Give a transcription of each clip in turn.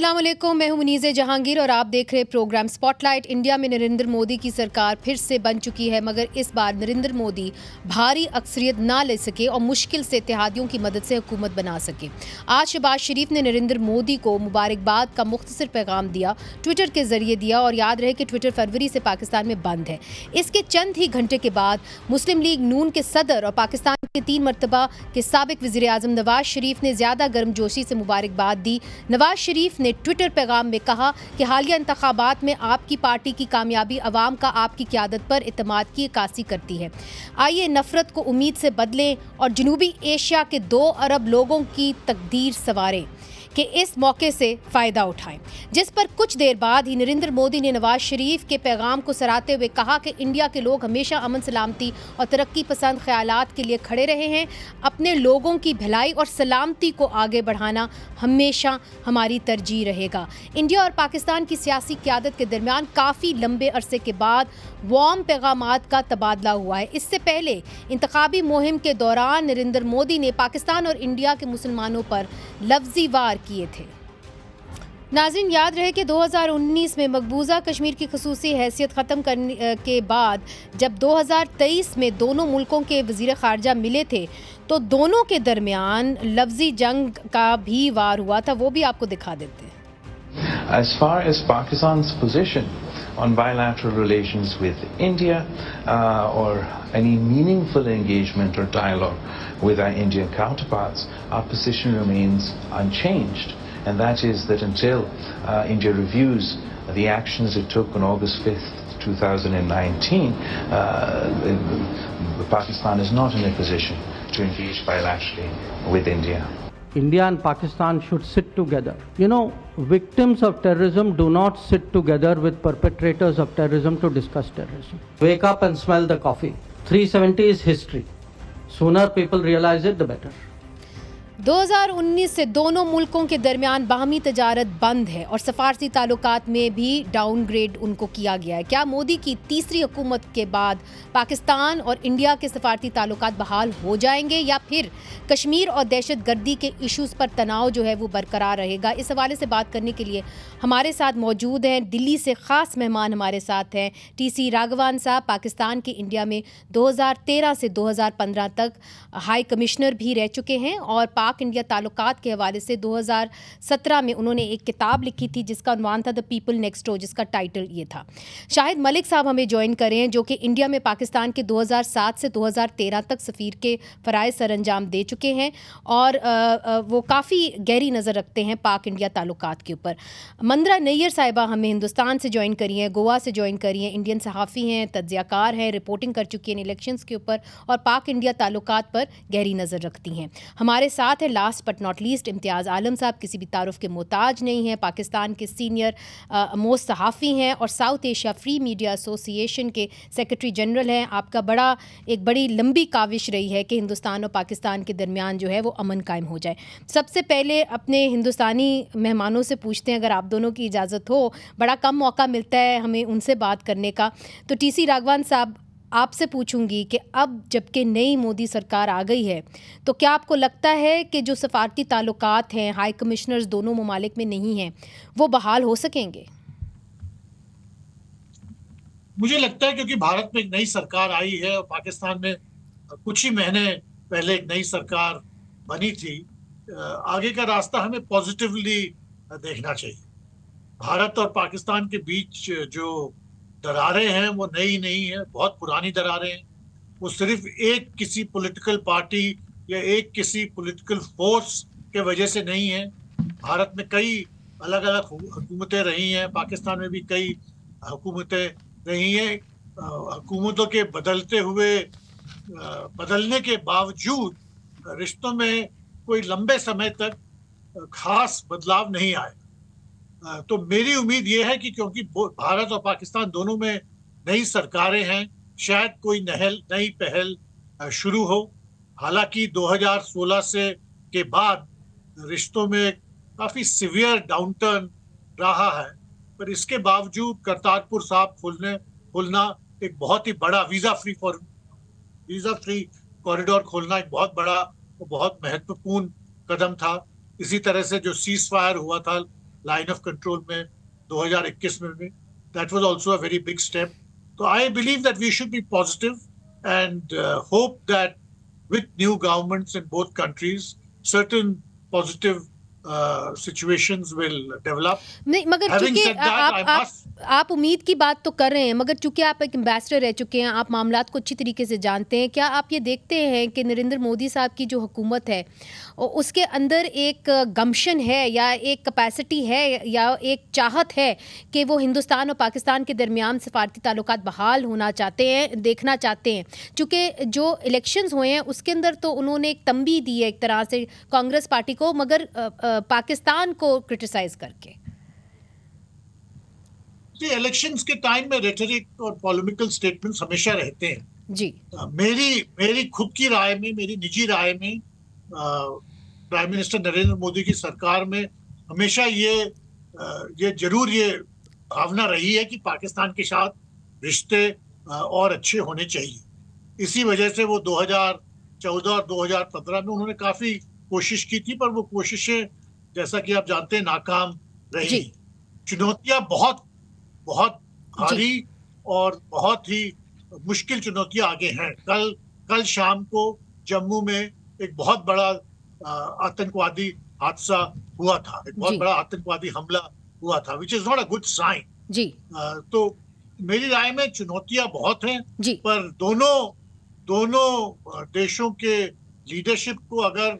अस्सलाम वालेकुम, मैं हूं मुनीज़े जहांगीर और आप देख रहे प्रोग्राम स्पॉटलाइट। इंडिया में नरेंद्र मोदी की सरकार फिर से बन चुकी है, मगर इस बार नरेंद्र मोदी भारी अक्सरियत ना ले सके और मुश्किल से इत्तेहादियों की मदद से हुकूमत बना सके। आज शहबाज शरीफ ने नरेंद्र मोदी को मुबारकबाद का मुख्तसर पैगाम दिया, ट्विटर के जरिए दिया। और याद रहे कि ट्विटर फरवरी से पाकिस्तान में बंद है। इसके चंद ही घंटे के बाद मुस्लिम लीग नून के सदर और पाकिस्तान के 3 मरतबा के साबिक वज़ीर आज़म नवाज शरीफ ने ज़्यादा गर्मजोशी से मुबारकबाद दी। नवाज शरीफ ने ट्विटर पैगाम में कहा कि हालिया इंतखाबात में आपकी पार्टी की कामयाबी अवाम का आपकी क़यादत पर इत्मीनान की अक्कासी करती है। आइए नफरत को उम्मीद से बदलें और जनूबी एशिया के 2 अरब लोगों की तकदीर संवारें कि इस मौके से फ़ायदा उठाएं। जिस पर कुछ देर बाद ही नरेंद्र मोदी ने नवाज शरीफ के पैगाम को सराहते हुए कहा कि इंडिया के लोग हमेशा अमन सलामती और तरक्की पसंद ख्यालात के लिए खड़े रहे हैं। अपने लोगों की भलाई और सलामती को आगे बढ़ाना हमेशा हमारी तरजीह रहेगा। इंडिया और पाकिस्तान की सियासी क़यादत के दरमियान काफ़ी लंबे अरसे के बाद वार्म पैगामात का तबादला हुआ है। इससे पहले इंतखाबी मुहिम के दौरान नरेंद्र मोदी ने पाकिस्तान और इंडिया के मुसलमानों पर लफ्ज़ी वार किए थे। नाज़रीन, याद रहे कि 2019 में मकबूजा कश्मीर की खसूसी हैसियत ख़त्म करने के बाद जब 2023 में दोनों मुल्कों के वज़ीर ख़ारजा मिले थे तो दोनों के दरमियान लफ्ज़ी जंग का भी वार हुआ था। वो भी आपको दिखा देते हैं। As far as Pakistan's position on bilateral relations with India or any meaningful engagement or dialogue with our Indian counterparts, our position remains unchanged, and that is that until India reviews the actions it took on August 5th, 2019, Pakistan is not in a position to engage bilaterally with India. India and Pakistan should sit together. You know, victims of terrorism do not sit together with perpetrators of terrorism to discuss terrorism. Wake up and smell the coffee. 370 is history. Sooner people realize it, the better. 2019 से दोनों मुल्कों के दरमियान बाहमी तजारत बंद है और सफारती ताल्लुकात में भी डाउनग्रेड उनको किया गया है। क्या मोदी की तीसरी हुकूमत के बाद पाकिस्तान और इंडिया के सफारती ताल्लुकात बहाल हो जाएंगे या फिर कश्मीर और दहशत गर्दी के इश्यूज़ पर तनाव जो है वो बरकरार रहेगा? इस हवाले से बात करने के लिए हमारे साथ मौजूद हैं दिल्ली से ख़ास मेहमान हमारे साथ हैं TC राघवान साहब। पाकिस्तान के इंडिया में 2013 से 2015 तक हाई कमिश्नर भी रह चुके हैं और पाक इंडिया ताल्लुकात के हवाले से 2017 में उन्होंने एक किताब लिखी थी जिसका उन्वान था द पीपल नेक्स्ट डोर, जिसका टाइटल ये था। शाहिद मलिक साहब हमें ज्वाइन करें जो कि इंडिया में पाकिस्तान के 2007 से 2013 तक सफ़ीर के फ़राइज़ सर अंजाम दे चुके हैं और वो काफ़ी गहरी नज़र रखते हैं पाक इंडिया ताल्लुकात के ऊपर। मंदरा नैयर साहिबा हमें हिंदुस्तान से ज्वाइन करी हैं, गोवा से ज्वाइन करी हैं, इंडियन सहाफ़ी हैं, तज्ज़ियाकार हैं, रिपोर्टिंग कर चुकी हैं इलेक्शंस के ऊपर और पाक इंडिया ताल्लुकात पर गहरी नज़र रखती हैं। हमारे साथ है लास्ट बट नॉट लीस्ट इम्तियाज़ आलम साहब, किसी भी तारुफ के मोहताज नहीं हैं, पाकिस्तान के सीनियर मोस्ट सहाफ़ी हैं और south Asia free media association के सेक्रेटरी जनरल हैं। आपका एक बड़ी लंबी काविश रही है कि हिंदुस्तान और पाकिस्तान के दरमियान जो है वो अमन कायम हो जाए। सबसे पहले अपने हिंदुस्तानी मेहमानों से पूछते हैं, अगर आप दोनों की इजाज़त हो, बड़ा कम मौका मिलता है हमें उनसे बात करने का, तो TC राघवान साहब आपसे पूछूंगी कि अब जबकि नई मोदी सरकार आ गई है तो क्या आपको लगता है कि जो सफारती ताल्लुकात हैं, हाई कमिश्नर्स दोनों ममालिक में नहीं हैं, वो बहाल हो सकेंगे? मुझे लगता है क्योंकि भारत में एक नई सरकार आई है और पाकिस्तान में कुछ ही महीने पहले एक नई सरकार बनी थी, आगे का रास्ता हमें पॉजिटिवली देखना चाहिए। भारत और पाकिस्तान के बीच जो दरारें हैं वो नई नहीं है, बहुत पुरानी दरारें हैं। वो सिर्फ एक किसी पॉलिटिकल पार्टी या एक किसी पॉलिटिकल फोर्स के वजह से नहीं है। भारत में कई अलग अलग हुकूमतें रही हैं, पाकिस्तान में भी कई हुकूमतें रही हैं। हुकूमतों के बदलने के बावजूद रिश्तों में कोई लंबे समय तक खास बदलाव नहीं आए। तो मेरी उम्मीद ये है कि क्योंकि भारत और पाकिस्तान दोनों में नई सरकारें हैं, शायद कोई नई पहल शुरू हो। हालांकि 2016 के बाद रिश्तों में काफ़ी सिवियर डाउनटर्न रहा है, पर इसके बावजूद करतारपुर साहब खोलना एक बहुत ही बड़ा वीज़ा फ्री कॉरिडोर खोलना एक बहुत बड़ा और बहुत महत्वपूर्ण कदम था। इसी तरह से जो सीज फायर हुआ था लाइन ऑफ कंट्रोल में 2021 में भी, that was also a very big step. तो I believe that we should be positive and hope that with new governments in both countries, certain positive situations will develop. नहीं, मगर Having चूंकि said that, I must आप उम्मीद की बात तो कर रहे हैं, मगर चूंकि आप एक एम्बेसडर रह चुके हैं, आप मामलात को अच्छी तरीके से जानते हैं. क्या आप ये देखते हैं कि नरेंद्र मोदी साहब की जो हुकूमत है उसके अंदर एक गम्शन है या एक कैपेसिटी है या एक चाहत है कि वो हिंदुस्तान और पाकिस्तान के दरमियान सफारती ताल्लुकात बहाल होना चाहते हैं, देखना चाहते हैं? चूँकि जो इलेक्शंस हुए हैं उसके अंदर तो उन्होंने एक तंबी दी है एक तरह से कांग्रेस पार्टी को, मगर पाकिस्तान को क्रिटिसाइज करके. इलेक्शंस के टाइम में रेटरिक और पॉलिटिकल स्टेटमेंट्स हमेशा रहते हैं जी. मेरी खुद की राय में, मेरी निजी राय में, प्राइम मिनिस्टर नरेंद्र मोदी की सरकार में हमेशा ये जरूर ये भावना रही है कि पाकिस्तान के साथ रिश्ते और अच्छे होने चाहिए. इसी वजह से वो 2014 और 2015 में उन्होंने काफी कोशिश की थी, पर वो कोशिशें जैसा कि आप जानते हैं नाकाम रही. चुनौतियां बहुत भारी और बहुत ही मुश्किल चुनौतियां आगे हैं. कल शाम को जम्मू में एक बहुत बड़ा आतंकवादी हादसा हुआ था, एक बहुत बड़ा आतंकवादी हमला हुआ था, which is not a good sign जी. तो मेरी राय में चुनौतियां बहुत हैं जी. पर दोनों देशों के लीडरशिप को अगर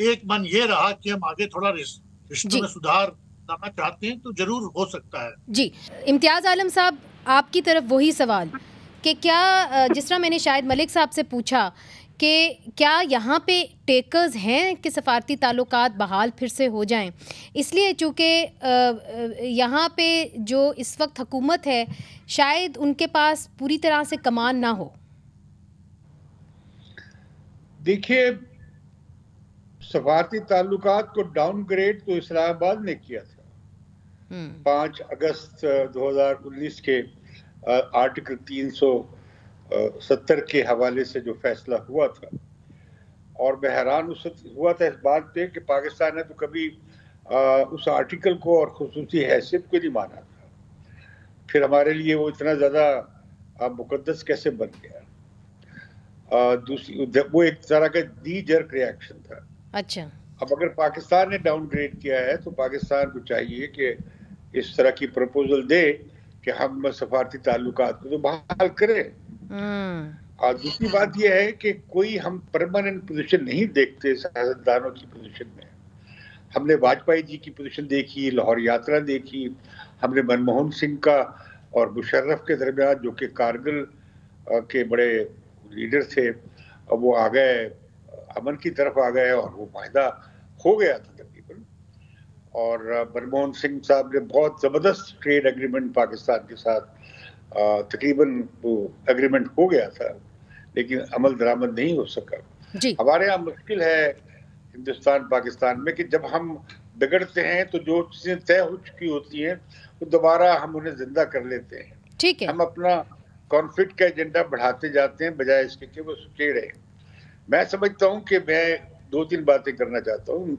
एक मन ये रहा कि हम आगे थोड़ा रिश्तों में सुधार लाना चाहते हैं तो जरूर हो सकता है. जी. इम्तियाज आलम साहब, आपकी तरफ वही सवाल कि क्या जिस तरह मैंने शाहिद मलिक साहब से पूछा कि क्या यहाँ पे टेकर्स हैं कि सफारती ताल्लुकात बहाल फिर से हो जाएं, इसलिए चूँकि यहाँ पे जो इस वक्त हुकूमत है शायद उनके पास पूरी तरह से कमान ना हो. देखिए, सफारती ताल्लुकात को डाउनग्रेड तो इस्लामाबाद ने किया था 5 अगस्त 2019 के आर्टिकल 370 के हवाले से जो फैसला हुआ था. और मैं हैरान हुआ था इस बात पे कि पाकिस्तान ने तो कभी उस आर्टिकल को और खुसूसी हैसियत को नहीं माना था. फिर हमारे लिए वो इतना ज़्यादा मुकद्दस कैसे बन गया? दूसरी वो एक तरह का नी जर्क रिएक्शन था. अच्छा. अब अगर पाकिस्तान ने डाउनग्रेड किया है तो पाकिस्तान को चाहिए कि इस तरह की प्रपोजल दे कि हम सफारती ताल्लुकात को तो बहाल करें. और दूसरी बात यह है कि कोई हम परमानेंट पोजीशन नहीं देखते सियासतदानों की पोजीशन में. हमने वाजपेयी जी की पोजीशन देखी, लाहौर यात्रा देखी, हमने मनमोहन सिंह का और मुशर्रफ के दरमियान जो कि कारगिल के बड़े लीडर थे, अब वो आ गए अमन की तरफ आ गए और वो वायदा हो गया था तकरीबन. और मनमोहन सिंह साहब ने बहुत ज़बरदस्त ट्रेड एग्रीमेंट पाकिस्तान के साथ तकरीबन वो एग्रीमेंट हो गया था, लेकिन अमल दरामद नहीं हो सका. हमारे यहाँ मुश्किल है हिंदुस्तान पाकिस्तान में कि जब हम बिगड़ते हैं तो जो चीज़ें तय हो चुकी होती हैं वो दोबारा हम उन्हें जिंदा कर लेते हैं. ठीक है. हम अपना कॉन्फ्लिक्ट का एजेंडा बढ़ाते जाते हैं बजाय इसके कि वो सुचेड़े. मैं समझता हूँ कि मैं 2-3 बातें करना चाहता हूँ,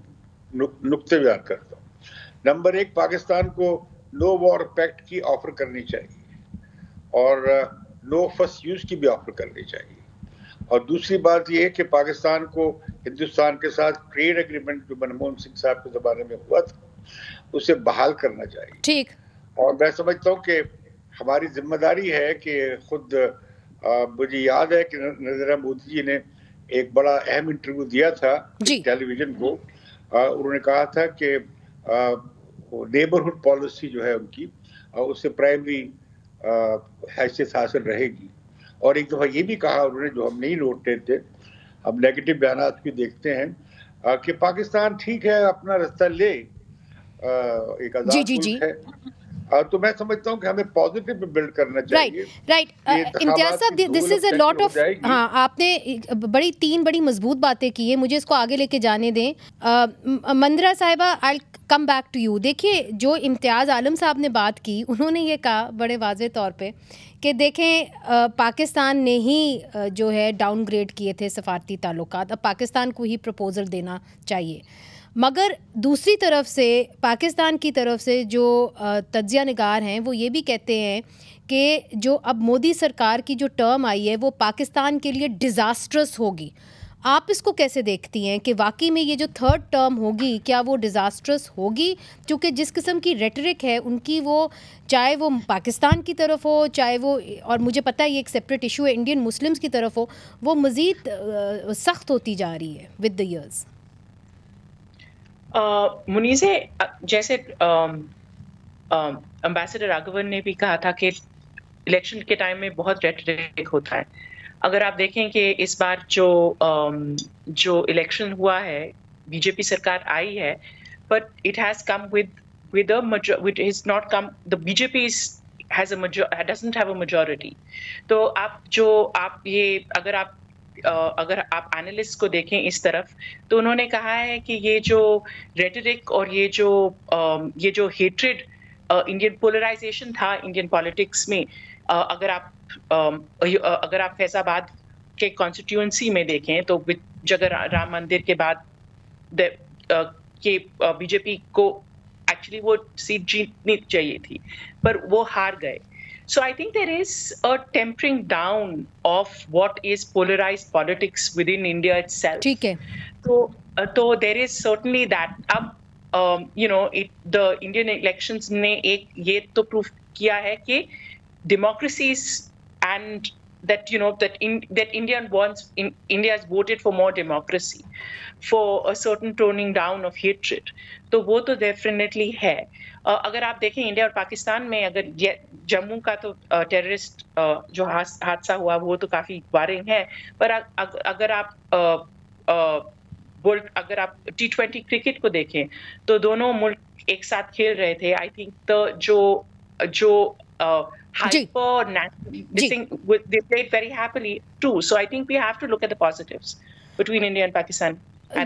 नुक्ते बयान करता हूँ. नंबर 1, पाकिस्तान को नो वॉर पैक्ट की ऑफर करनी चाहिए और नो फर्स्ट यूज की भी ऑफर करनी चाहिए. और दूसरी बात यह है कि पाकिस्तान को हिंदुस्तान के साथ ट्रेड एग्रीमेंट जो मनमोहन सिंह साहब के ज़माने में हुआ था उसे बहाल करना चाहिए. ठीक. और मैं समझता हूँ कि हमारी जिम्मेदारी है कि खुद मुझे याद है कि नरेंद्र मोदी जी ने एक बड़ा अहम इंटरव्यू दिया था टेलीविजन को. उन्होंने कहा था कि नेबरहुड पॉलिसी जो है उनकी उससे प्राइमरी हैसियत हासिल रहेगी. और एक दफ़ा ये भी कहा उन्होंने, जो हम नहीं नोटते थे, हम नेगेटिव बयानात भी देखते हैं कि पाकिस्तान ठीक है अपना रास्ता ले, एक आज़ाद मुल्क है. तो मैं समझता हूँ कि हमें पॉजिटिव बिल्ड करना चाहिए. राइट. इम्तियाज साहब, this is a lot of, हाँ, आपने तीन बड़ी मजबूत बातें की है, मुझे इसको आगे लेके जाने दें. मंदरा साहिबा, आई कम बैक टू यू. देखिए, जो इम्तियाज आलम साहब ने बात की, उन्होंने ये कहा बड़े वाज़ेह तौर पे कि देखें पाकिस्तान ने ही जो है डाउनग्रेड किए थे सफारती ताल्लुकात, अब पाकिस्तान को ही प्रपोजल देना चाहिए. मगर दूसरी तरफ से पाकिस्तान की तरफ से जो तज्जिया निगार हैं वो ये भी कहते हैं कि जो अब मोदी सरकार की जो टर्म आई है वो पाकिस्तान के लिए डिज़ास्ट्रस होगी। आप इसको कैसे देखती हैं कि वाकई में ये जो थर्ड टर्म होगी क्या वो डिज़ास्ट्रस होगी? क्योंकि जिस किस्म की रेटरिक है उनकी, वो चाहे वो पाकिस्तान की तरफ हो, चाहे वो, और मुझे पता है ये एक सेपरेट इशू है, इंडियन मुस्लिम्स की तरफ हो, वो मज़ीद सख्त होती जा रही है विद द ईयर्स। मुनीज़े, जैसे एम्बेसडर राघवन ने भी कहा था कि इलेक्शन के टाइम में बहुत रेटरिक होता है। अगर आप देखें कि इस बार जो इलेक्शन हुआ है, बीजेपी सरकार आई है, but it has come with has not come, the BJP doesn't have a majority. तो अगर आप एनालिस्ट को देखें इस तरफ, तो उन्होंने कहा है कि ये जो रेटरिक और ये जो हेट्रेड, इंडियन पोलराइजेशन था इंडियन पॉलिटिक्स में, अगर आप फैजाबाद के कॉन्स्टिट्यूएंसी में देखें तो जगह राम मंदिर के बाद बीजेपी को एक्चुअली वो सीट जीतनी चाहिए थी, पर वो हार गए। So I think there is a tempering down of what is polarized politics within India itself. ठीक है। तो there is certainly that. अब the Indian elections ने ये तो proof किया है कि democracies and that India has voted for more democracy, for a certain toning down of hatred. तो वो तो definitely है। अगर आप देखें इंडिया और पाकिस्तान में, अगर जम्मू का तो टेररिस्ट जो हादसा हुआ वो तो काफी वारिंग है, पर अगर आप T20 क्रिकेट को देखें तो दोनों मुल्क एक साथ खेल रहे थे। आई थिंक जो hyper this thing, they played very happily too. So I think we have to look at the positives between India and Pakistan.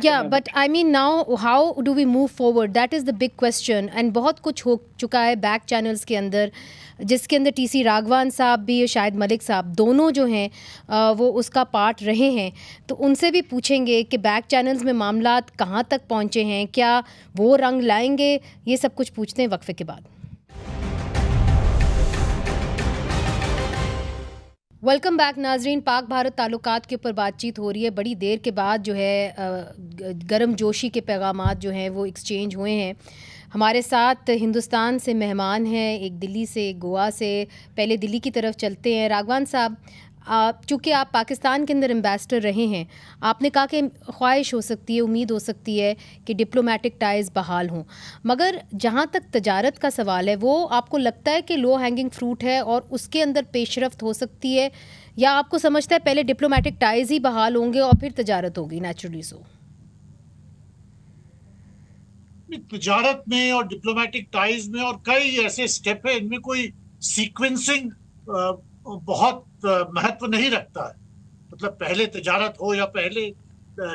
Yeah, but I mean now how do we move forward? That is the big question. And बहुत कुछ हो चुका है back channels के अंदर, जिसके अंदर TC राघवान साहब भी, शाहिद मलिक साहब, दोनों जो हैं वो उसका पार्ट रहे हैं। तो उनसे भी पूछेंगे कि बैक चैनल्स में मामलात कहाँ तक पहुँचे हैं, क्या वो रंग लाएंगे, ये सब कुछ पूछते हैं वक्फे के बाद। वेलकम बैक नाजरीन। पाक भारत ताल्लुकात के ऊपर बातचीत हो रही है। बड़ी देर के बाद जो है गर्म जोशी के पैगामात जो हैं वो एक्सचेंज हुए हैं। हमारे साथ हिंदुस्तान से मेहमान हैं, एक दिल्ली से, एक गोवा से। पहले दिल्ली की तरफ चलते हैं। राघवान साहब, चूँकि आप पाकिस्तान के अंदर एम्बेसडर रहे हैं, आपने कहा कि ख्वाहिश हो सकती है, उम्मीद हो सकती है कि डिप्लोमेटिक टाइज़ बहाल हों, मगर जहाँ तक तजारत का सवाल है वो आपको लगता है कि लो हैंगिंग फ्रूट है और उसके अंदर पेशरफ्त हो सकती है, या आपको समझता है पहले डिप्लोमेटिक टाइज़ ही बहाल होंगे और फिर तजारत होगी नेचुरली? सो तजारत में और डिप्लोमेटिक टाइज में और कई ऐसे स्टेप है, इनमें कोई सीक्वेंसिंग बहुत महत्व नहीं रखता है। मतलब पहले तजारत हो या पहले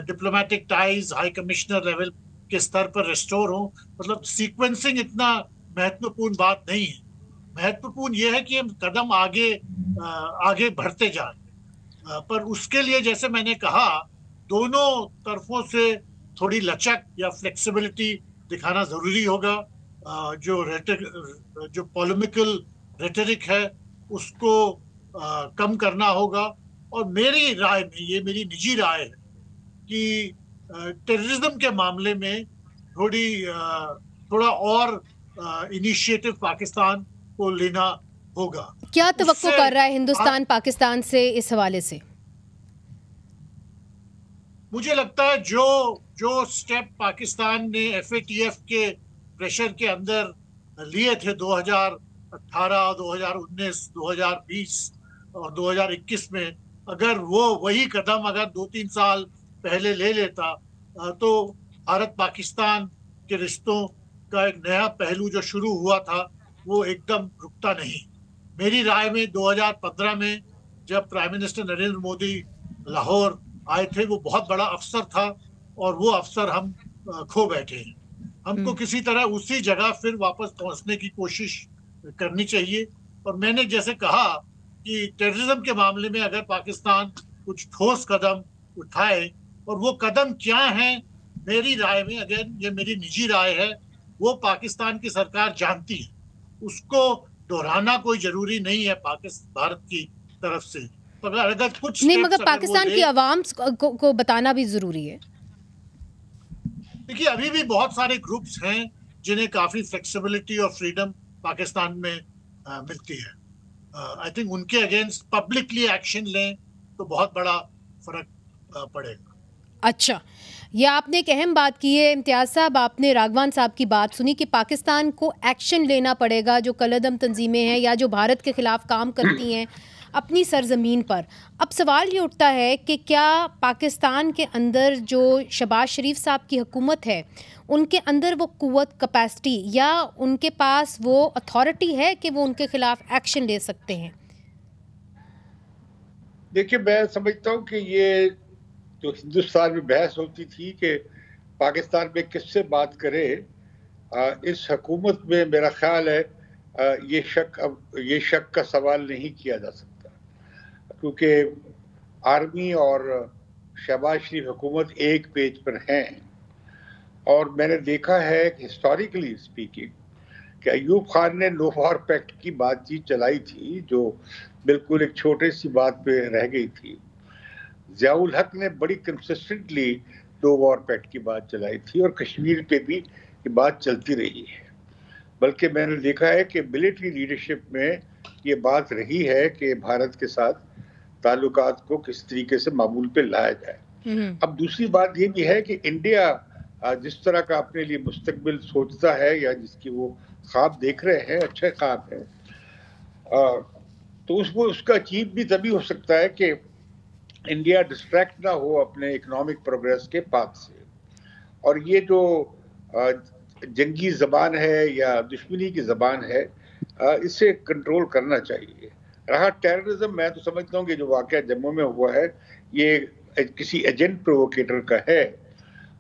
diplomatic ties high commissioner level के स्तर पर रिस्टोर हो, मतलब सीक्वेंसिंग इतना महत्वपूर्ण बात नहीं है। महत्वपूर्ण यह है कि हम कदम आगे बढ़ते जाएं, पर उसके लिए जैसे मैंने कहा दोनों तरफों से थोड़ी लचक या फ्लेक्सिबिलिटी दिखाना जरूरी होगा। जो पॉलिमिकल रेटरिक है उसको कम करना होगा। और मेरी राय में, ये मेरी निजी राय है कि टेररिज्म के मामले में थोड़ा और इनिशिएटिव पाकिस्तान को लेना होगा। क्या तवक्को कर रहा है हिंदुस्तान पाकिस्तान से इस हवाले से? मुझे लगता है जो स्टेप पाकिस्तान ने FATF के प्रेशर के अंदर लिए थे 2018, 2019, 2020 और 2021 में, अगर वो वही कदम अगर 2-3 साल पहले ले लेता तो भारत पाकिस्तान के रिश्तों का एक नया पहलू जो शुरू हुआ था वो एकदम रुकता नहीं। मेरी राय में 2015 में जब प्राइम मिनिस्टर नरेंद्र मोदी लाहौर आए थे वो बहुत बड़ा अवसर था और वो अवसर हम खो बैठे हैं। हमको किसी तरह उसी जगह फिर वापस पहुंचने की कोशिश करनी चाहिए। और मैंने जैसे कहा कि टेररिज्म के मामले में अगर पाकिस्तान कुछ ठोस कदम उठाए, और वो कदम क्या हैं मेरी राय में, अगेन ये मेरी निजी राय है, वो पाकिस्तान की सरकार जानती है, उसको दोहराना कोई जरूरी नहीं है भारत की तरफ से। तो अगर कुछ नहीं, मगर पाकिस्तान की आवाम को बताना भी जरूरी है। देखिए, अभी भी बहुत सारे ग्रुप्स हैं जिन्हें काफी फ्लेक्सिबिलिटी और फ्रीडम पाकिस्तान में मिलती है। आई थिंक उनके अगेंस्ट पब्लिकली एक्शन लें तो बहुत बड़ा फर्क पड़ेगा। अच्छा, ये आपने एक अहम बात की है इम्तियाज साहब, आपने राघवान साहब की बात सुनी कि पाकिस्तान को एक्शन लेना पड़ेगा, जो कलअदम तंजीमें हैं या जो भारत के खिलाफ काम करती हैं अपनी सरजमीन पर। अब सवाल ये उठता है कि क्या पाकिस्तान के अंदर जो शहबाज शरीफ साहब की हुकूमत है, उनके अंदर वो कुव्वत, कैपेसिटी या उनके पास वो अथॉरिटी है कि वो उनके खिलाफ एक्शन ले सकते हैं? देखिए, मैं समझता हूँ कि ये जो हिंदुस्तान में बहस होती थी कि पाकिस्तान में किससे बात करे, इस हुकूमत में मेरा ख्याल है ये शक का सवाल नहीं किया जा सकता, क्योंकि आर्मी और शहबाज शरीफ हुकूमत एक पेज पर हैं। और मैंने देखा है हिस्टोरिकली स्पीकिंग कि अयूब खान ने नो वॉर पैक्ट की बातचीत चलाई थी, जो बिल्कुल एक छोटी सी बात पे रह गई थी। ज़ियाउल हक ने बड़ी कंसिस्टेंटली नो वॉर पैक्ट की बात चलाई थी, और कश्मीर पे भी ये बात चलती रही है। बल्कि मैंने देखा है कि मिलिट्री लीडरशिप में ये बात रही है कि भारत के साथ ताल्लुकात को किस तरीके से मामूल पे लाया जाए। अब दूसरी बात ये भी है कि इंडिया जिस तरह का अपने लिए मुस्तकबिल सोचता है या जिसकी वो ख्वाब देख रहे हैं, अच्छे ख्वाब हैं, तो उसका अचीव भी तभी हो सकता है कि इंडिया डिस्ट्रैक्ट ना हो अपने इकोनॉमिक प्रोग्रेस के पाथ से। और ये जो जंगी ज़बान है या दुश्मनी की ज़बान है, इसे कंट्रोल करना चाहिए। रहा टेररिज्म, मैं तो समझता हूँ कि जो वाक़या जम्मू में हुआ है ये किसी एजेंट प्रोवोकेटर का है।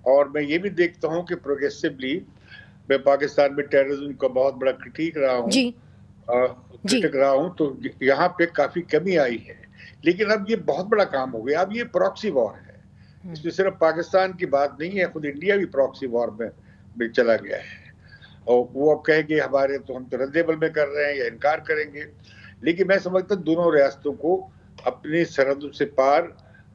और मैं ये भी देखता हूँ कि प्रोग्रेसिवली मैं पाकिस्तान में टेररिज्म का बहुत बड़ा क्रिटिक रहा हूँ, तो यहाँ पे काफ़ी कमी आई है। लेकिन अब ये बहुत बड़ा काम हो गया, अब ये प्रॉक्सी वॉर है, इसमें सिर्फ पाकिस्तान की बात नहीं है, खुद इंडिया भी प्रॉक्सी वॉर में चला गया है। और वो अब कहेंगे हमारे तो हम तो रद्देबल में कर रहे हैं या इनकार करेंगे। लेकिन मैं समझता हूँ दोनों रियासतों को अपनी सरहदों से पार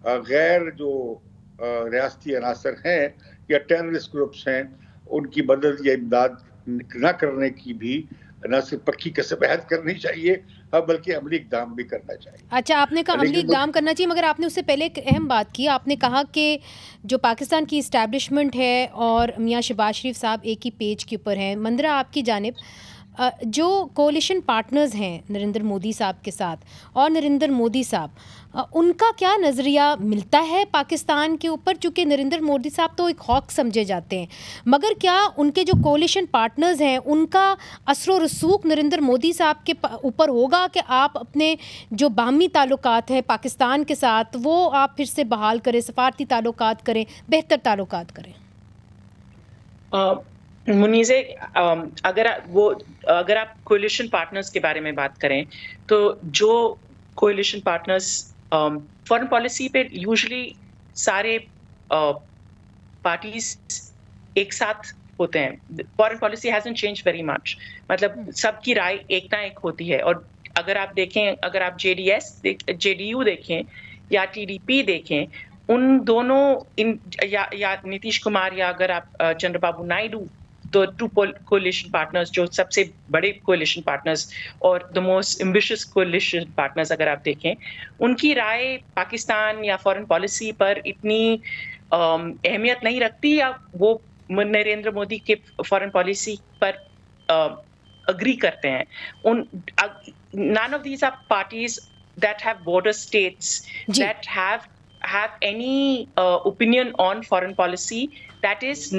गैर जो रियासती अनासर हैं या टेररिस्ट ग्रुप्स हैं, उनकी मदद या इमदाद न करने की भी न सिर्फ पक्की कसम अहद करनी चाहिए, बल्कि अमली इक़दाम भी करना चाहिए। अच्छा, आपने कहा अमली इक़दाम करना चाहिए, मगर आपने उससे पहले एक अहम बात की। आपने कहा कि जो पाकिस्तान की इस्टेब्लिशमेंट है और मियाँ शहबाज शरीफ साहब एक ही पेज के ऊपर हैं। मंदरा, आपकी जानिब जो कोलिशन पार्टनर्स हैं नरेंद्र मोदी साहब के साथ और नरेंद्र मोदी साहब, उनका क्या नज़रिया मिलता है पाकिस्तान के ऊपर? चूँकि नरेंद्र मोदी साहब तो एक हॉक समझे जाते हैं, मगर क्या उनके जो कोलिशन पार्टनर्स हैं उनका असर व रसूख नरेंद्र मोदी साहब के ऊपर होगा कि आप अपने जो बाहमी ताल्लुकात हैं पाकिस्तान के साथ वो आप फिर से बहाल करें, सफारती ताल्लुकात करें, बेहतर ताल्लुकात करें? मुनीज़े, अगर आप कोलिशन पार्टनर्स के बारे में बात करें, तो जो कोलिशन पार्टनर्स फॉरेन पॉलिसी पे यूजुअली सारे पार्टीज एक साथ होते हैं। Foreign policy hasn't change very much, मतलब सबकी राय एक ना एक होती है। और अगर आप देखें, अगर आप जेडीयू देखें या टीडीपी देखें, उन दोनों या नीतीश कुमार या अगर आप चंद्रबाबू नायडू, तो टू कोलिशन पार्टनर्स जो सबसे बड़े कोलिशन पार्टनर्स और the most ambitious coalition partners अगर आप देखें, उनकी राय पाकिस्तान या फॉरेन पॉलिसी पर इतनी अहमियत नहीं रखती, या वो नरेंद्र मोदी के फॉरेन पॉलिसी पर अग्री करते हैं। None of these are parties that have border states that have any opinion on foreign policy that is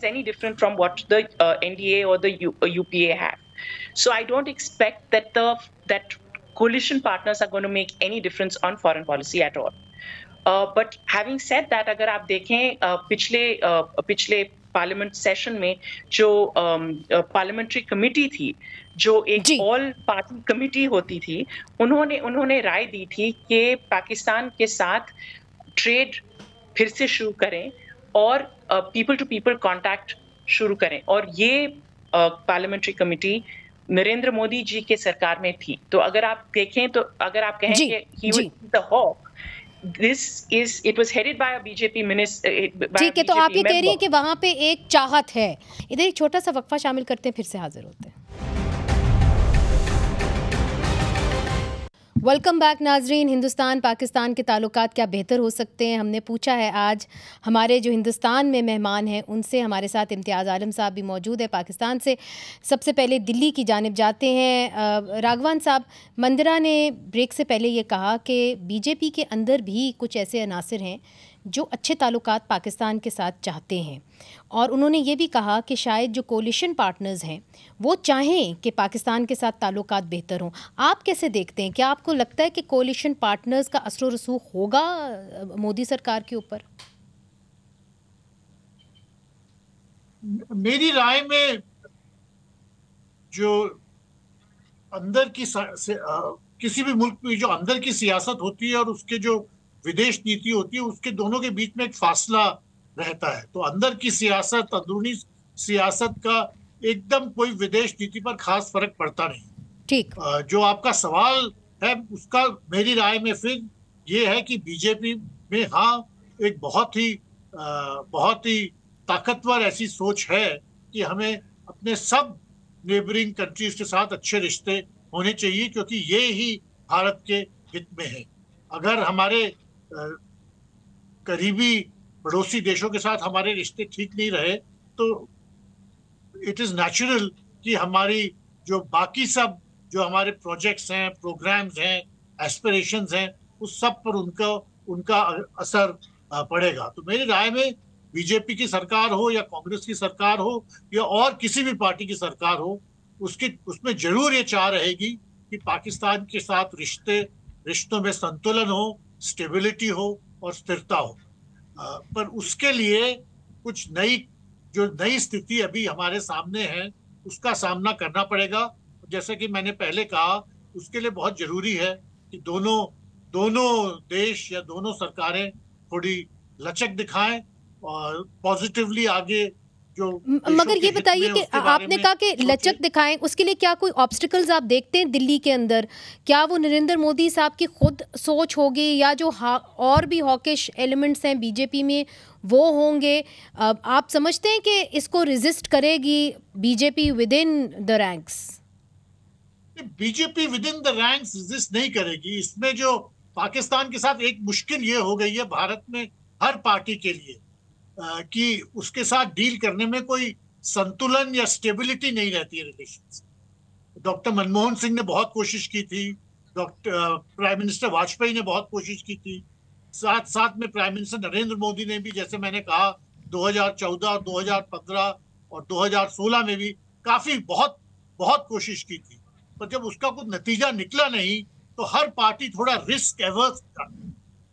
any different from what the NDA or the UPA have. So I don't expect that coalition partners are going to make any difference on foreign policy at all. But having said that, अगर आप देखें पिछले parliament session में जो parliamentary committee थी, जो एक all party committee होती थी, उन्होंने राय दी थी कि पाकिस्तान के साथ ट्रेड फिर से शुरू करें और पीपल टू पीपल कांटेक्ट शुरू करें। और ये पार्लियामेंट्री कमेटी नरेंद्र मोदी जी के सरकार में थी। तो अगर आप देखें, तो अगर आप कहें कि he was the hawk, it was headed by a BJP minister। ठीक है, तो आप ये कह रही हैं कि वहां पे एक चाहत है। इधर एक छोटा सा वक्फा शामिल करते हैं, फिर से हाजिर होते हैं। वेलकम बैक नाजरीन। हिंदुस्तान पाकिस्तान के ताल्लुकात क्या बेहतर हो सकते हैं, हमने पूछा है। आज हमारे जो हिंदुस्तान में मेहमान हैं उनसे, हमारे साथ इम्तियाज़ आलम साहब भी मौजूद है पाकिस्तान से। सबसे पहले दिल्ली की जानिब जाते हैं। राघवान साहब, मंदिरा ने ब्रेक से पहले ये कहा कि बीजेपी के अंदर भी कुछ ऐसे अनासर हैं जो अच्छे ताल्लुकात पाकिस्तान के साथ चाहते हैं, और उन्होंने ये भी कहा कि शायद जो कोलिशन पार्टनर्स हैं वो चाहें कि पाकिस्तान के साथ ताल्लुकात बेहतर हों। आप कैसे देखते हैं? क्या आपको लगता है कि कोलिशन पार्टनर्स का असर और रसूख होगा मोदी सरकार के ऊपर? मेरी राय में जो अंदर की किसी भी मुल्क में जो अंदर की सियासत होती है और उसके जो विदेश नीति होती है, उसके दोनों के बीच में एक फासला रहता है। तो अंदर की सियासत, अंदरूनी सियासत का एकदम कोई विदेश नीति पर खास फर्क पड़ता नहीं। ठीक। जो आपका सवाल है उसका मेरी राय में फिर ये है कि बीजेपी में हाँ एक बहुत ही ताकतवर ऐसी सोच है कि हमें अपने सब नेबरिंग कंट्रीज के साथ अच्छे रिश्ते होने चाहिए, क्योंकि ये ही भारत के हित में है। अगर हमारे करीबी पड़ोसी देशों के साथ हमारे रिश्ते ठीक नहीं रहे तो इट इज नेचुरल कि हमारी जो बाकी सब जो हमारे प्रोजेक्ट्स हैं, प्रोग्राम्स हैं, एस्पिरेशंस हैं, उस सब पर उनका असर पड़ेगा। तो मेरी राय में बीजेपी की सरकार हो या कांग्रेस की सरकार हो या और किसी भी पार्टी की सरकार हो, उसमें जरूर ये चाह रहेगी कि पाकिस्तान के साथ रिश्तों में संतुलन हो, स्टेबिलिटी हो और स्थिरता हो। पर उसके लिए कुछ नई स्थिति अभी हमारे सामने है, उसका सामना करना पड़ेगा। जैसे कि मैंने पहले कहा, उसके लिए बहुत जरूरी है कि दोनों देश या दोनों सरकारें थोड़ी लचक दिखाएं और पॉजिटिवली आगे जो। मगर ये बताइए कि आपने कहा कि लचक दिखाएं, उसके लिए क्या कोई ऑब्स्टिकल्स आप देखते हैं दिल्ली के अंदर? क्या वो नरेंद्र मोदी साहब की खुद सोच होगी या जो और भी हॉकिश एलिमेंट्स हैं बीजेपी में वो होंगे? आप समझते हैं कि इसको रेजिस्ट करेगी BJP with in the ranks? BJP with in the ranks resist नहीं करेगी। इसमें जो पाकिस्तान के साथ एक मुश्किल ये हो गई है भारत में हर पार्टी के लिए कि उसके साथ डील करने में कोई संतुलन या स्टेबिलिटी नहीं रहती है रिलेशंस। डॉक्टर मनमोहन सिंह ने बहुत कोशिश की थी, प्राइम मिनिस्टर वाजपेयी ने बहुत कोशिश की थी, साथ में प्राइम मिनिस्टर नरेंद्र मोदी ने भी, जैसे मैंने कहा 2014 और 2015 और 2016 में भी काफी बहुत कोशिश की थी। पर जब उसका कुछ नतीजा निकला नहीं तो हर पार्टी थोड़ा रिस्क एवर्स था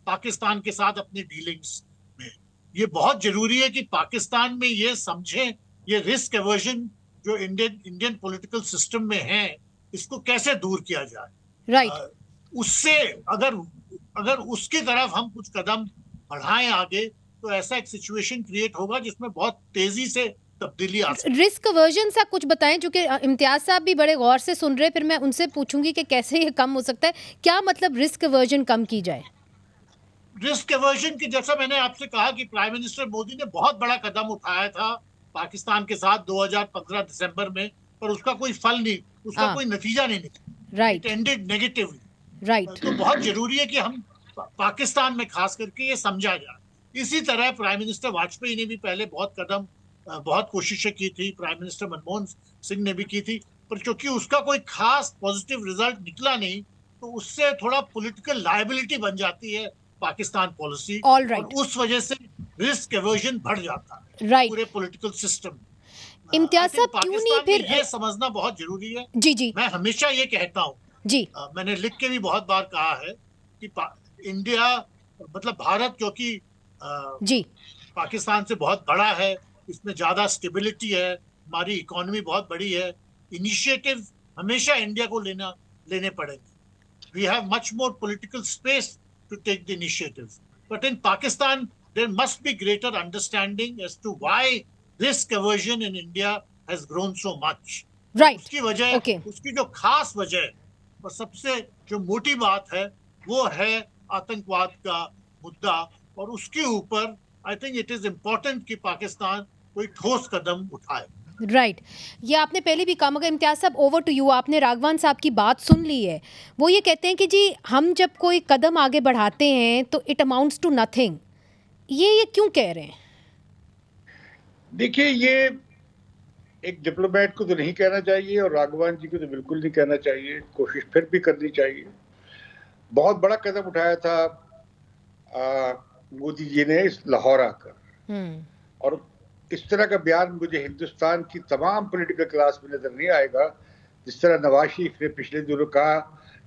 पाकिस्तान के साथ अपनी डीलिंग्स में। ये बहुत जरूरी है कि पाकिस्तान में ये समझें, ये रिस्क एवर्जन जो इंडियन पॉलिटिकल सिस्टम में है, इसको कैसे दूर किया जाए। राइट। उससे अगर उसकी तरफ हम कुछ कदम बढ़ाएं आगे, तो ऐसा एक सिचुएशन क्रिएट होगा जिसमें बहुत तेजी से तब्दीली आ सकती है। रिस्क अवर्जन सा कुछ बताएं, जो कि इम्तियाज साहब भी बड़े गौर से सुन रहे, फिर मैं उनसे पूछूंगी कि कैसे ये कम हो सकता है। क्या मतलब रिस्क अवर्जन कम की जाए? रिस्क एवर्जन की, जैसा मैंने आपसे कहा कि प्राइम मिनिस्टर मोदी ने बहुत बड़ा कदम उठाया था पाकिस्तान के साथ 2015 दिसंबर में, पर उसका कोई फल नहीं, उसका कोई नतीजा नहीं निकला। Right. It ended negatively. Right. तो बहुत जरूरी है कि हम पाकिस्तान में खास करके ये समझा जाए। इसी तरह प्राइम मिनिस्टर वाजपेयी ने भी पहले बहुत कोशिशें की थी, प्राइम मिनिस्टर मनमोहन सिंह ने भी की थी, पर क्योंकि उसका कोई खास पॉजिटिव रिजल्ट निकला नहीं, तो उससे थोड़ा पॉलिटिकल लायबिलिटी बन जाती है पाकिस्तान पॉलिसी। और उस वजह से रिस्क एवर्जन बढ़ जाता है पूरे पॉलिटिकल सिस्टम। इम्तियाज साहब, क्यों नहीं फिर ये समझना बहुत जरूरी है। जी। मैं हमेशा ये कहता हूँ जी, मैंने लिख के भी बहुत बार कहा है कि इंडिया मतलब भारत क्योंकि जी पाकिस्तान से बहुत बड़ा है, इसमें ज्यादा स्टेबिलिटी है, हमारी इकोनॉमी बहुत बड़ी है, इनिशिएटिव हमेशा इंडिया को लेने पड़ेंगे। We have much more political space to take the initiatives, but in Pakistan there must be greater understanding as to why risk aversion in India has grown so much. Right. उसकी वजह, उसकी जो खास वजह और सबसे जो मोटी बात है वो है आतंकवाद का मुद्दा, और उसके ऊपर I think it is important कि पाकिस्तान कोई ठोस कदम उठाए। राइट ये आपने पहले भी कहा, मगर इम्तियाज साहब ओवर टू यू। आपने राघवान साहब की बात सुन ली है। वो ये कहते हैं कि जी हम जब कोई कदम आगे बढ़ाते हैं तो इट अमाउंट्स टू नथिंग। ये क्यों कह रहे हैं? देखिए, ये एक डिप्लोमेट को तो नहीं कहना चाहिए और राघवान जी को तो बिल्कुल नहीं कहना चाहिए। कोशिश फिर भी करनी चाहिए। बहुत बड़ा कदम उठाया था मोदी जी ने इस लाहौर आकर, और इस तरह का बयान मुझे हिंदुस्तान की तमाम पॉलिटिकल क्लास में नजर नहीं आएगा। जिस तरह नवाज शरीफ ने पिछले दिनों कहा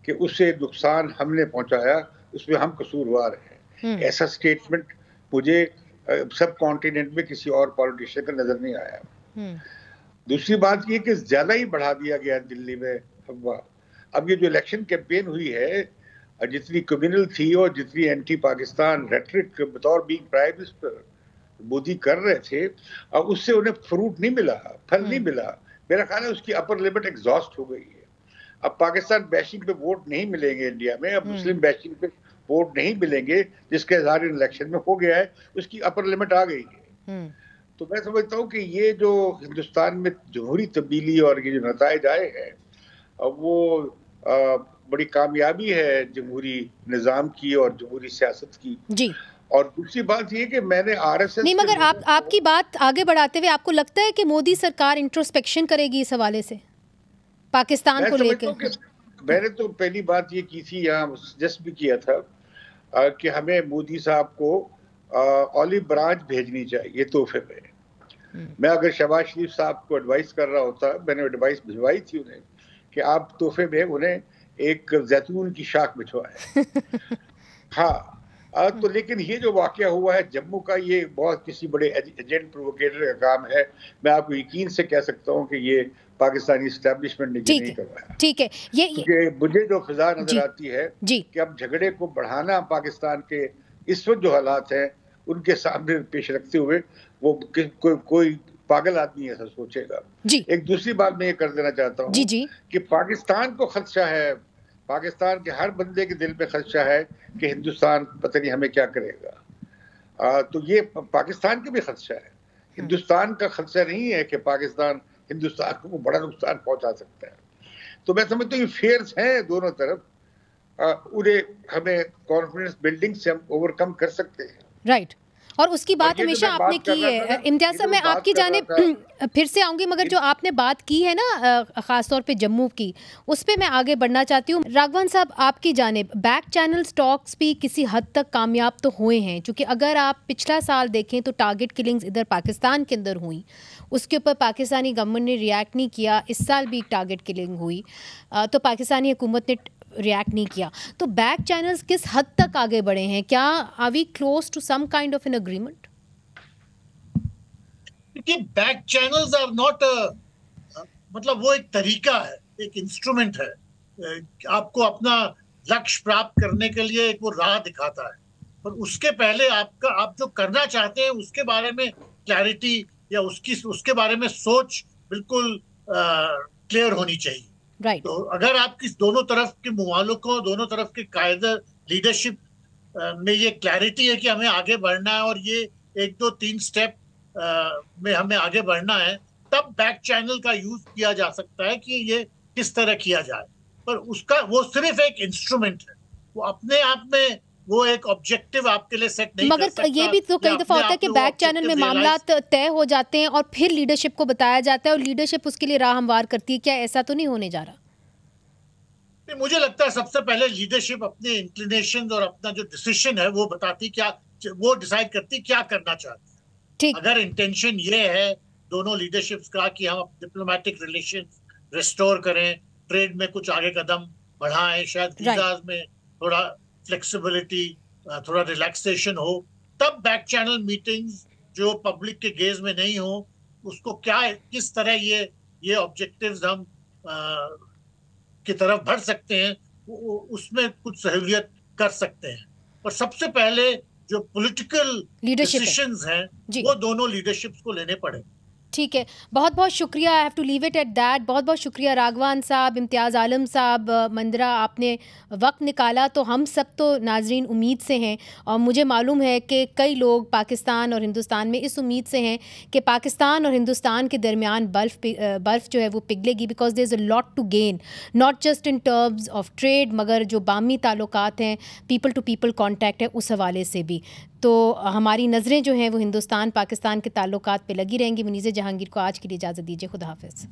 कि उसे नुकसान हमने पहुंचाया, उसमें हम कसूरवार हैं, ऐसा स्टेटमेंट मुझे सब कॉन्टिनेंट में किसी और पॉलिटिशियन का नजर नहीं आया। दूसरी बात ये कि ज्यादा ही बढ़ा दिया गया दिल्ली में अफवाह। अब ये जो इलेक्शन कैंपेन हुई है, जितनी कम्युनल थी और जितनी एंटी पाकिस्तान रेटरिक बतौर बीइंग प्राइम मिनिस्टर मोदी कर रहे थे, अब उससे उन्हें फ्रूट नहीं मिला, फल नहीं मिला। मेरा ख्याल है उसकी अपर लिमिट एग्जॉस्ट हो गई है। अब पाकिस्तान बैशिंग पे वोट नहीं मिलेंगे इंडिया में, अब मुस्लिम बैशिंग पे वोट नहीं मिलेंगे, जिसका इजहार इलेक्शन में हो गया है, उसकी अपर लिमिट आ गई है। तो मैं समझता हूँ कि ये जो हिंदुस्तान में जमहूरी तब्दीली और ये जो नताइज आए हैं, वो बड़ी कामयाबी है जमहूरी निजाम की और जमहूरी सियासत की जी। और दूसरी बात ये कि मैंने आरएसएस नहीं, मगर आपकी बात आगे बढ़ाते हुए आपको लगता है कि मोदी सरकार इंट्रोस्पेक्शन करेगी इस हवाले से पाकिस्तान को लेकर? मैंने तो पहली बात ये की थी, यहाँ सजेस्ट भी किया था कि हमें मोदी साहब को ऑलिव ब्रांच भेजनी चाहिए तोहफे में। मैं अगर शहबाज शरीफ साहब को एडवाइस कर रहा होता, मैंने एडवाइस भिजवाई थी उन्हें कि आप तोहफे में उन्हें एक जैतून की शाख भिजवाएं। हाँ, तो लेकिन ये जो वाकया हुआ है जम्मू का, ये बहुत किसी बड़े एजेंट प्रोवोकेटर का काम है। मैं आपको यकीन से कह सकता हूँ कि ये पाकिस्तानी एस्टेब्लिशमेंट ने नहीं करवाया। ठीक है, ये मुझे जो फिजा नजर आती है कि अब झगड़े को बढ़ाना पाकिस्तान के इस वक्त जो हालात हैं उनके सामने पेश रखते हुए वो कोई पागल आदमी ऐसा सोचेगा। एक दूसरी बात मैं ये कर देना चाहता हूँ कि पाकिस्तान को खदशा है, पाकिस्तान के हर बंदे के दिल में खदशा है कि हिंदुस्तान पता नहीं हमें क्या करेगा। तो ये पाकिस्तान का भी खदशा है, हिंदुस्तान का खदशा नहीं है कि पाकिस्तान हिंदुस्तान को बड़ा नुकसान पहुंचा सकता है। तो मैं समझता हूँ ये फेयर्स हैं दोनों तरफ, उन्हें हमें कॉन्फिडेंस बिल्डिंग से हम ओवरकम कर सकते हैं। राइट, और उसकी बात हमेशा आपने की है। इम्तियाज साहब, मैं आपकी जानिब फिर से आऊंगी, मगर जो आपने बात की है ना खासतौर पे जम्मू की, उस पर मैं आगे बढ़ना चाहती हूँ। राघवान साहब, आपकी जानिब बैक चैनल स्टॉक्स भी किसी हद तक कामयाब तो हुए हैं, क्योंकि अगर आप पिछला साल देखें तो टारगेट किलिंग्स इधर पाकिस्तान के अंदर हुई, उसके ऊपर पाकिस्तानी गवर्नमेंट ने रिएक्ट नहीं किया। इस साल भी टारगेट किलिंग हुई तो पाकिस्तानी हुकूमत ने रिएक्ट नहीं किया। तो बैक चैनल्स किस हद तक आगे बढ़े हैं? क्या are we close to some kind of an agreement? देखिए, बैक चैनल्स आर नॉट मतलब वो एक तरीका है, एक इंस्ट्रूमेंट है, आपको अपना लक्ष्य प्राप्त करने के लिए एक वो राह दिखाता है, पर उसके पहले आप जो करना चाहते हैं उसके बारे में क्लैरिटी या उसके बारे में सोच बिल्कुल क्लियर होनी चाहिए। Right. तो अगर आपकी दोनों तरफ के मुमालिकों, दोनों तरफ के कायदे लीडरशिप में ये क्लैरिटी है कि हमें आगे बढ़ना है और ये 1, 2, 3 स्टेप में हमें आगे बढ़ना है, तब बैक चैनल का यूज किया जा सकता है कि ये किस तरह किया जाए। पर उसका वो सिर्फ एक इंस्ट्रूमेंट है, वो अपने आप में वो एक ऑब्जेक्टिव आपके लिए सेट नहीं कर सकता। मगर ये भी तो कई दफा होता है कि बैक चैनल में मामला तय हो जाते हैं और फिर लीडरशिप को बताया जाता है और लीडरशिप उसके लिए राह हमवार करती है। क्या ऐसा तो नहीं होने जा रहा? मुझे लगता है सबसे पहले लीडरशिप अपने इंक्लिनेशन और अपना जो डिसीजन है वो बताती, क्या वो डिसाइड करती क्या करना चाहती है। अगर इंटेंशन ये है दोनों लीडरशिप्स का कि हम डिप्लोमेटिक रिलेशन रिस्टोर करें, ट्रेड में कुछ आगे कदम बढ़ाएं, शायद वीजाज में थोड़ा फ्लेक्सिबिलिटी, थोड़ा रिलैक्सेशन हो, तब बैक चैनल मीटिंग्स जो पब्लिक के गेज में नहीं हो, उसको किस तरह ये ऑब्जेक्टिव्स हम की तरफ बढ़ सकते हैं, उसमें कुछ सहूलियत कर सकते हैं। और सबसे पहले जो पॉलिटिकल लीडरशिप डिसीजंस हैं जी। वो दोनों लीडरशिप्स को लेने पड़े। ठीक है, बहुत बहुत शुक्रिया। I have to leave it at that. बहुत बहुत शुक्रिया राघवान साहब, इम्तियाज़ आलम साहब, मंदरा, आपने वक्त निकाला। तो हम सब तो नाजरीन उम्मीद से हैं, और मुझे मालूम है कि कई लोग पाकिस्तान और हिंदुस्तान में इस उम्मीद से हैं कि पाकिस्तान और हिंदुस्तान के दरमियान बर्फ़ जो है वो पिघलेगी, because there is a lot to gain, not just in terms of trade, मगर जो बामी ताल्लुकात हैं, पीपल टू पीपल कॉन्टैक्ट है, उस हवाले से भी। तो हमारी नज़रें जो हैं वो हिंदुस्तान पाकिस्तान के ताल्लुकात पे लगी रहेंगी। मुनीज़ जहांगीर को आज के लिए इजाज़त दीजिए। खुदा हाफ़िज़।